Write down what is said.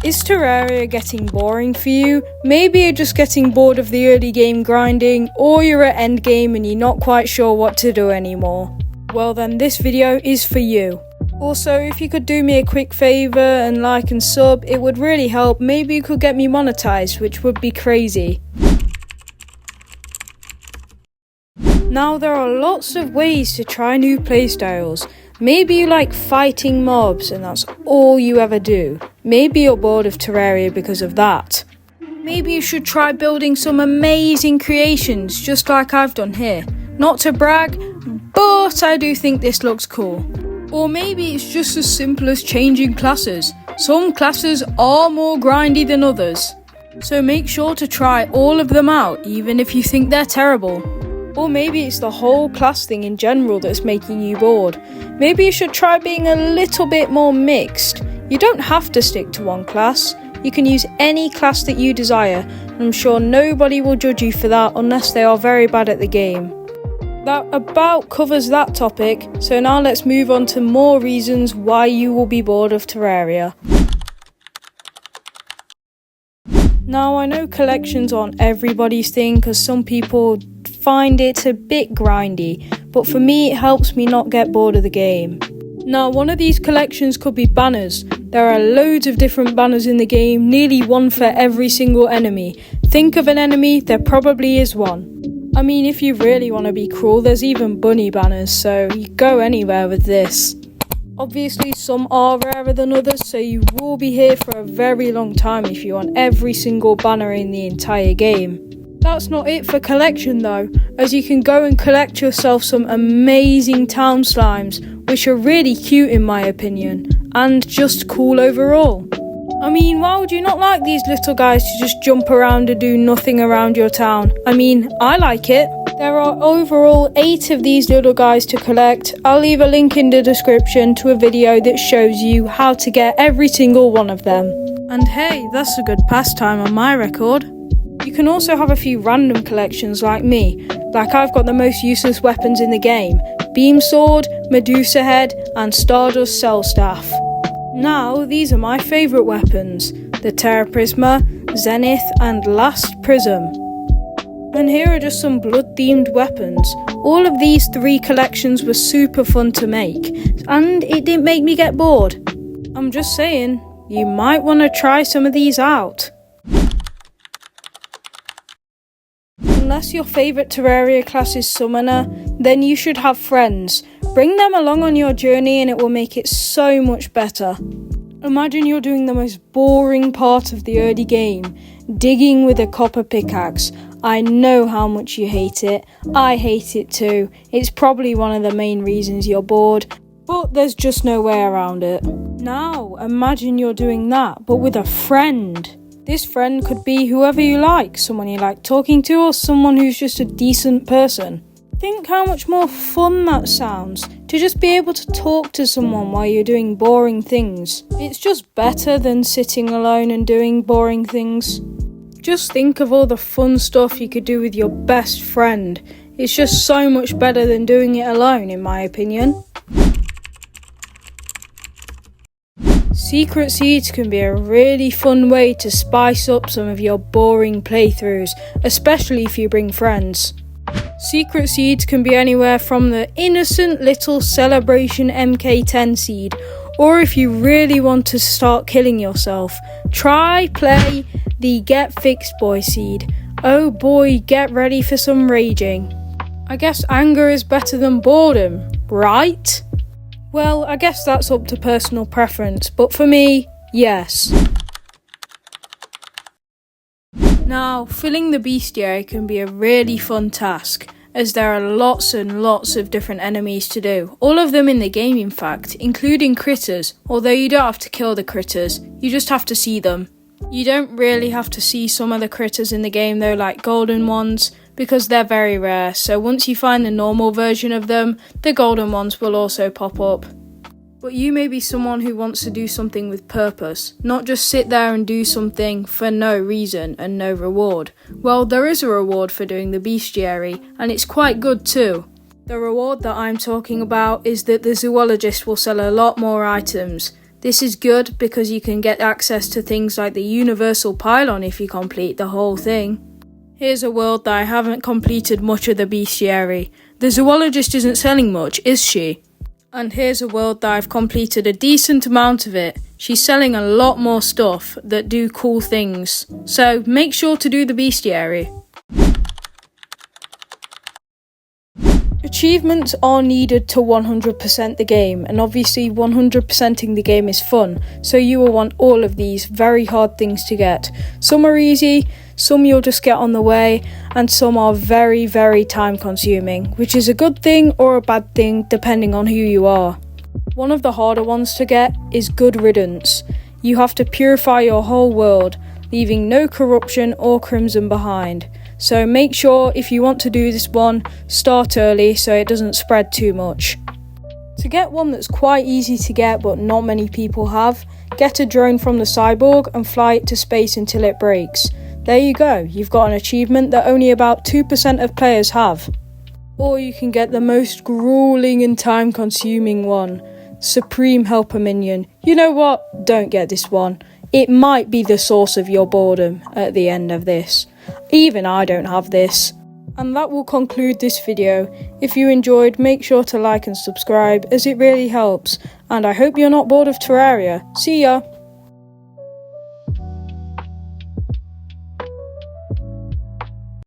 Is Terraria getting boring for you? Maybe you're just getting bored of the early game grinding, or you're at endgame and you're not quite sure what to do anymore. Well then, this video is for you. Also, if you could do me a quick favour and like and sub, it would really help. Maybe you could get me monetized, which would be crazy. Now, there are lots of ways to try new playstyles. Maybe you like fighting mobs and that's all you ever do. Maybe you're bored of Terraria because of that. Maybe you should try building some amazing creations just like I've done here. Not to brag, but I do think this looks cool. Or maybe it's just as simple as changing classes. Some classes are more grindy than others. So make sure to try all of them out, even if you think they're terrible. Or maybe it's the whole class thing in general that's making you bored. Maybe you should try being a little bit more mixed. You don't have to stick to one class. You can use any class that you desire. I'm sure nobody will judge you for that unless they are very bad at the game. That about covers that topic, so now let's move on to more reasons why you will be bored of Terraria. Now, I know collections aren't everybody's thing because some people find it a bit grindy, but for me it helps me not get bored of the game. Now, one of these collections could be banners. There are loads of different banners in the game, nearly one for every single enemy. Think of an enemy, there probably is one. I mean, if you really want to be cruel, there's even bunny banners, so you go anywhere with this. Obviously, some are rarer than others, so you will be here for a very long time if you want every single banner in the entire game. That's not it for collection though, as you can go and collect yourself some amazing town slimes, which are really cute in my opinion, and just cool overall. I mean, why would you not like these little guys to just jump around and do nothing around your town? I mean, I like it. There are overall 8 of these little guys to collect. I'll leave a link in the description to a video that shows you how to get every single one of them. And hey, that's a good pastime on my record. You can also have a few random collections like me. Like I've got the most useless weapons in the game. Beam Sword, Medusa Head and Stardust Cell Staff. Now, these are my favourite weapons. The Terra Prisma, Zenith and Last Prism. And here are just some blood-themed weapons. All of these 3 collections were super fun to make, and it didn't make me get bored. I'm just saying, you might want to try some of these out. Unless your favourite Terraria class is Summoner, then you should have friends. Bring them along on your journey and it will make it so much better. Imagine you're doing the most boring part of the early game, digging with a copper pickaxe. I know how much you hate it. I hate it too. It's probably one of the main reasons you're bored, but there's just no way around it. Now, imagine you're doing that, but with a friend. This friend could be whoever you like, someone you like talking to or someone who's just a decent person. Think how much more fun that sounds, to just be able to talk to someone while you're doing boring things. It's just better than sitting alone and doing boring things. Just think of all the fun stuff you could do with your best friend. It's just so much better than doing it alone, in my opinion. Secret seeds can be a really fun way to spice up some of your boring playthroughs, especially if you bring friends. Secret seeds can be anywhere from the innocent little celebration MK10 seed, or if you really want to start killing yourself, play the Get Fixed Boy seed. Oh boy, get ready for some raging. I guess anger is better than boredom, right? Well, I guess that's up to personal preference, but for me, yes. Now, filling the Beastiary can be a really fun task, as there are lots and lots of different enemies to do, all of them in the game in fact, including critters, although you don't have to kill the critters, you just have to see them. You don't really have to see some of the critters in the game though, like golden ones, because they're very rare, so once you find the normal version of them, the golden ones will also pop up. But you may be someone who wants to do something with purpose, not just sit there and do something for no reason and no reward. Well, there is a reward for doing the Beastiary, and it's quite good too. The reward that I'm talking about is that the zoologist will sell a lot more items. This is good because you can get access to things like the universal pylon if you complete the whole thing. Here's a world that I haven't completed much of the Beastiary. The zoologist isn't selling much, is she? And here's a world that I've completed a decent amount of it. She's selling a lot more stuff that do cool things. So make sure to do the Beastiary. Achievements are needed to 100% the game, and obviously 100%ing the game is fun, so you will want all of these very hard things to get. Some are easy, some you'll just get on the way, and some are very, very time consuming, which is a good thing or a bad thing depending on who you are. One of the harder ones to get is Good Riddance. You have to purify your whole world, leaving no corruption or crimson behind. So make sure if you want to do this one, start early so it doesn't spread too much. To get one that's quite easy to get but not many people have, get a drone from the cyborg and fly it to space until it breaks. There you go, you've got an achievement that only about 2% of players have. Or you can get the most grueling and time consuming one, Supreme Helper Minion. You know what? Don't get this one. It might be the source of your boredom at the end of this. Even I don't have this. And that will conclude this video. If you enjoyed, make sure to like and subscribe as it really helps. And I hope you're not bored of Terraria. See ya!